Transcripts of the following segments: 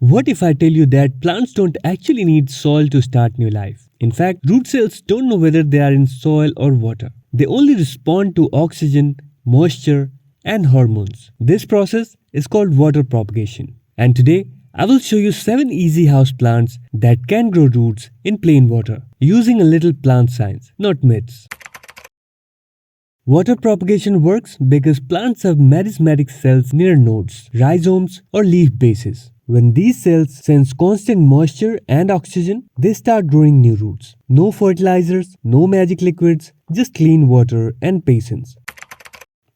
What if I tell you that plants don't actually need soil to start new life? In fact, root cells don't know whether they are in soil or water. They only respond to oxygen, moisture, and hormones. This process is called water propagation. And today, I will show you 7 easy houseplants that can grow roots in plain water using a little plant science, not myths. Water propagation works because plants have meristematic cells near nodes, rhizomes, or leaf bases. When these cells sense constant moisture and oxygen, they start growing new roots. No fertilizers, no magic liquids, just clean water and patience.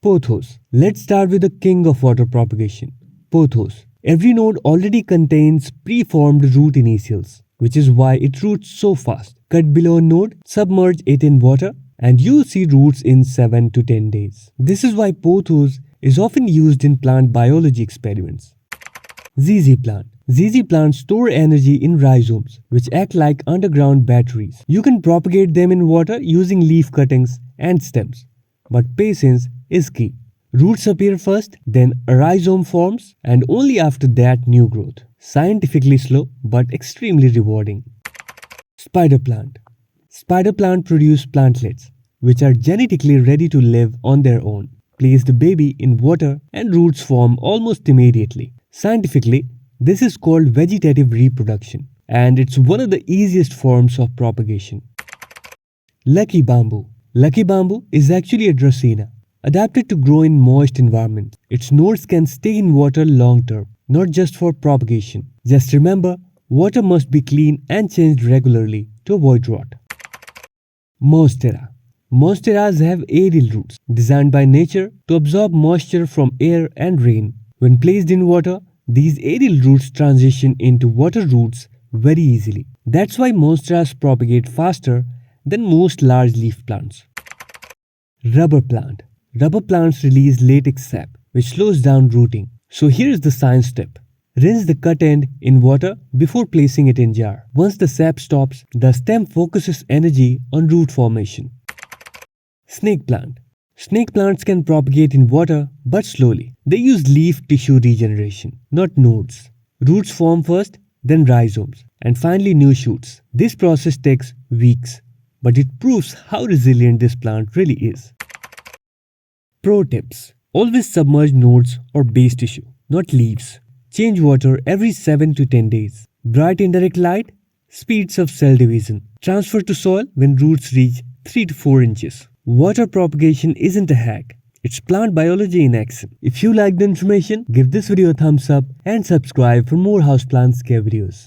Pothos. Let's start with the king of water propagation, pothos. Every node already contains pre-formed root initials, which is why it roots so fast. Cut below a node, submerge it in water, and you'll see roots in 7 to 10 days. This is why pothos is often used in plant biology experiments. ZZ plant. ZZ plants store energy in rhizomes, which act like underground batteries. You can propagate them in water using leaf cuttings and stems. But patience is key. Roots appear first, then a rhizome forms, and only after that new growth. Scientifically slow, but extremely rewarding. Spider plant. Spider plant produce plantlets, which are genetically ready to live on their own. Place the baby in water and roots form almost immediately. Scientifically, this is called vegetative reproduction, and it's one of the easiest forms of propagation. Lucky bamboo. Lucky bamboo is actually a Dracaena, adapted to grow in moist environments. Its nodes can stay in water long term, not just for propagation. Just remember, water must be clean and changed regularly to avoid rot. Monstera. Monsteras have aerial roots, designed by nature to absorb moisture from air and rain. When placed in water, these aerial roots transition into water roots very easily. That's why monsteras propagate faster than most large leaf plants. Rubber plant. Rubber plants release latex sap, which slows down rooting. So here's the science tip. Rinse the cut end in water before placing it in jar. Once the sap stops, the stem focuses energy on root formation. Snake plant. Snake plants can propagate in water but slowly. They use leaf tissue regeneration, not nodes. Roots form first, then rhizomes, and finally new shoots. This process takes weeks, but it proves how resilient this plant really is. Pro tips. Always submerge nodes or base tissue, not leaves. Change water every 7 to 10 days. Bright indirect light speeds up cell division. Transfer to soil when roots reach 3 to 4 inches. Water propagation isn't a hack. It's plant biology in action. If you like the information, give this video a thumbs up and subscribe for more houseplant care videos.